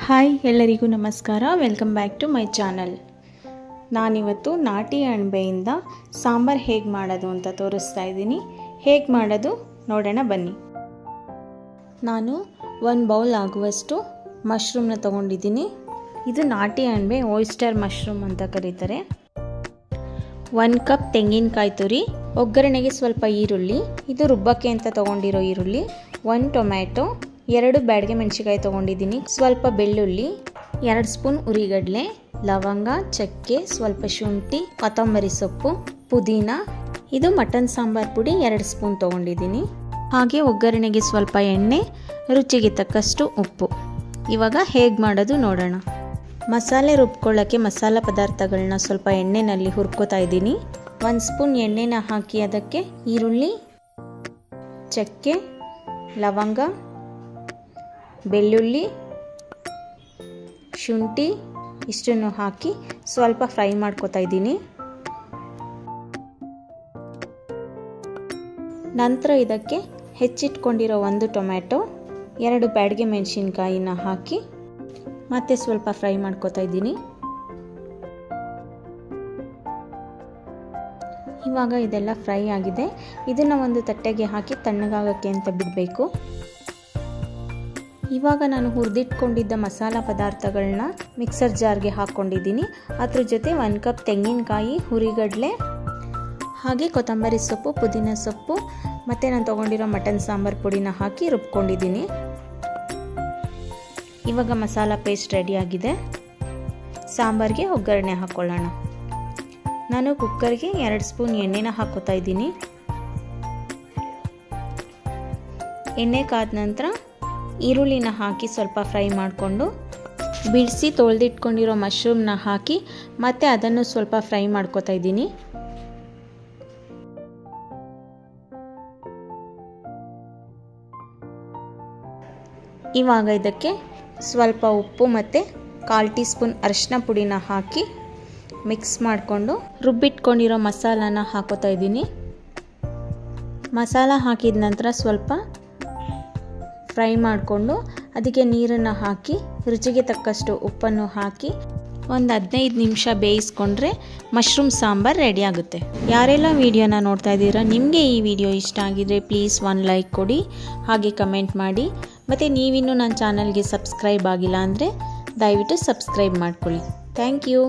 Hi ಎಲ್ಲರಿಗೂ ನಮಸ್ಕಾರ. Welcome back to my channel. ನಾನಿವತ್ತು ನಾಟಿ ಅಣಬೆಯಿಂದ ಸಾಂಬಾರು ಹೇಗೆ ಮಾಡೋದು ಅಂತ ತೋರಿಸ್ತಾ ಇದ್ದೀನಿ. ಹೇಗೆ ಮಾಡೋದು ನೋಡೋಣ ಬನ್ನಿ. ನಾನು 1 ಬೌಲ್ ಆಗುವಷ್ಟು ಮಶ್ರೂಮ್ನ ತೊಗೊಂಡಿದ್ದೀನಿ. ಇದು ನಾಟಿ ಅಣಬೆ, ಓಯಿಸ್ಟರ್ ಮಶ್ರೂಮ್ ಅಂತ ಕರೀತಾರೆ. 1 ಕಪ್ ತೆಂಗಿನಕಾಯಿ ತುರಿ, ಒಗ್ಗರಣೆಗೆ ಸ್ವಲ್ಪ ಈರುಳ್ಳಿ, ಇದು ರುಬ್ಬಕ್ಕೆ ಅಂತ ತೊಗೊಂಡಿರೋ ಈರುಳ್ಳಿ, 1 ಟೊಮ್ಯಾಟೊ, 2 ಬ್ಯಾಡಗೆ ಮೆಣಸಿನಕಾಯಿ ತೊಗೊಂಡಿದ್ದೀನಿ, ಸ್ವಲ್ಪ ಬೆಳ್ಳುಳ್ಳಿ, 2 ಸ್ಪೂನ್ ಉರಿಗಡಲೆ, ಲವಂಗ, ಚಕ್ಕೆ, ಸ್ವಲ್ಪ ಶುಂಠಿ, ಕೊತ್ತಂಬರಿ ಸೊಪ್ಪು, ಪುದೀನ, ಇದು ಮಟನ್ ಸಾಂಬಾರ್ ಪುಡಿ 2 ಸ್ಪೂನ್ ತೊಗೊಂಡಿದ್ದೀನಿ. ಹಾಗೆ ಒಗ್ಗರಣೆಗೆ ಸ್ವಲ್ಪ ಎಣ್ಣೆ, ರುಚಿಗೆ ತಕ್ಕಷ್ಟು ಉಪ್ಪು. ಇವಾಗ ಹೇಗೆ ಮಾಡೋದು ನೋಡೋಣ. ಮಸಾಲೆ ರುಬ್ಕೊಳ್ಳೋಕ್ಕೆ ಮಸಾಲ ಪದಾರ್ಥಗಳನ್ನ ಸ್ವಲ್ಪ ಎಣ್ಣೆಯಲ್ಲಿ ಹುರ್ಕೋತಾ ಇದ್ದೀನಿ. 1 ಸ್ಪೂನ್ ಎಣ್ಣೆನ ಹಾಕಿ ಅದಕ್ಕೆ ಈರುಳ್ಳಿ, ಚಕ್ಕೆ, ಲವಂಗ, ಬೆಳ್ಳುಳ್ಳಿ, ಶುಂಠಿ ಇಷ್ಟನ್ನು ಹಾಕಿ ಸ್ವಲ್ಪ ಫ್ರೈ ಮಾಡ್ಕೋತಾ ಇದ್ದೀನಿ. ನಂತರ ಇದಕ್ಕೆ ಹೆಚ್ಚಿಟ್ಕೊಂಡಿರೋ 1 ಟೊಮ್ಯಾಟೊ, 2 ಬ್ಯಾಡಗೆ ಮೆಣಸಿನಕಾಯಿನ ಹಾಕಿ ಮತ್ತೆ ಸ್ವಲ್ಪ ಫ್ರೈ ಮಾಡ್ಕೋತಾ ಇದ್ದೀನಿ. ಇವಾಗ ಇದೆಲ್ಲ ಫ್ರೈ ಆಗಿದೆ. ಇದನ್ನು ಒಂದು ತಟ್ಟೆಗೆ ಹಾಕಿ ತಣ್ಣಗಾಗಕ್ಕೆ ಅಂತ ಬಿಡಬೇಕು. ಇವಾಗ ನಾನು ಹುರಿದಿಟ್ಕೊಂಡಿದ್ದ ಮಸಾಲ ಪದಾರ್ಥಗಳನ್ನ ಮಿಕ್ಸರ್ ಜಾರ್ಗೆ ಹಾಕ್ಕೊಂಡಿದ್ದೀನಿ. ಅದ್ರ ಜೊತೆ 1 ಕಪ್ ತೆಂಗಿನಕಾಯಿ, ಹುರಿಗಡಲೆ, ಹಾಗೆ ಕೊತ್ತಂಬರಿ ಸೊಪ್ಪು, ಪುದೀನ ಸೊಪ್ಪು ಮತ್ತು ನಾನು ತೊಗೊಂಡಿರೋ ಮಟನ್ ಸಾಂಬಾರು ಪುಡಿನ ಹಾಕಿ ರುಬ್ಕೊಂಡಿದ್ದೀನಿ. ಇವಾಗ ಮಸಾಲ ಪೇಸ್ಟ್ ರೆಡಿಯಾಗಿದೆ. ಸಾಂಬಾರಿಗೆ ಒಗ್ಗರಣೆ ಹಾಕ್ಕೊಳ್ಳೋಣ. ನಾನು ಕುಕ್ಕರ್ಗೆ 2 ಸ್ಪೂನ್ ಎಣ್ಣೆನ ಹಾಕೋತಾ ಇದ್ದೀನಿ. ಎಣ್ಣೆ ಕಾದ ನಂತರ ಈರುಳ್ಳಿನ ಹಾಕಿ ಸ್ವಲ್ಪ ಫ್ರೈ ಮಾಡಿಕೊಂಡು ಬಿಡಿಸಿ ತೊಳೆದಿಟ್ಕೊಂಡಿರೋ ಮಶ್ರೂಮ್ನ ಹಾಕಿ ಮತ್ತೆ ಅದನ್ನು ಸ್ವಲ್ಪ ಫ್ರೈ ಮಾಡ್ಕೋತಾ ಇದ್ದೀನಿ. ಇವಾಗ ಇದಕ್ಕೆ ಸ್ವಲ್ಪ ಉಪ್ಪು ಮತ್ತು 1/4 ಟೀ ಸ್ಪೂನ್ ಅರಿಶಿನ ಪುಡಿನ ಹಾಕಿ ಮಿಕ್ಸ್ ಮಾಡಿಕೊಂಡು ರುಬ್ಬಿಟ್ಕೊಂಡಿರೋ ಮಸಾಲಾನ ಹಾಕೋತಾ ಇದ್ದೀನಿ. ಮಸಾಲ ಹಾಕಿದ ನಂತರ ಸ್ವಲ್ಪ ಫ್ರೈ ಮಾಡಿಕೊಂಡು ಅದಕ್ಕೆ ನೀರನ್ನು ಹಾಕಿ ರುಚಿಗೆ ತಕ್ಕಷ್ಟು ಉಪ್ಪನ್ನು ಹಾಕಿ ಒಂದು 15 ನಿಮಿಷ ಬೇಯಿಸ್ಕೊಂಡ್ರೆ ಮಶ್ರೂಮ್ ಸಾಂಬಾರು ರೆಡಿ ಆಗುತ್ತೆ. ಯಾರೆಲ್ಲ ವಿಡಿಯೋನ ನೋಡ್ತಾ ಇದ್ದೀರಾ, ನಿಮಗೆ ಈ ವಿಡಿಯೋ ಇಷ್ಟ ಆಗಿದ್ರೆ ಪ್ಲೀಸ್ 1 ಲೈಕ್ ಕೊಡಿ, ಹಾಗೆ ಕಮೆಂಟ್ ಮಾಡಿ. ಮತ್ತು ನೀವಿನ್ನೂ ನನ್ನ ಚಾನಲ್ಗೆ ಸಬ್ಸ್ಕ್ರೈಬ್ ಆಗಿಲ್ಲ ಅಂದರೆ ದಯವಿಟ್ಟು ಸಬ್ಸ್ಕ್ರೈಬ್ ಮಾಡ್ಕೊಳ್ಳಿ. Thank you.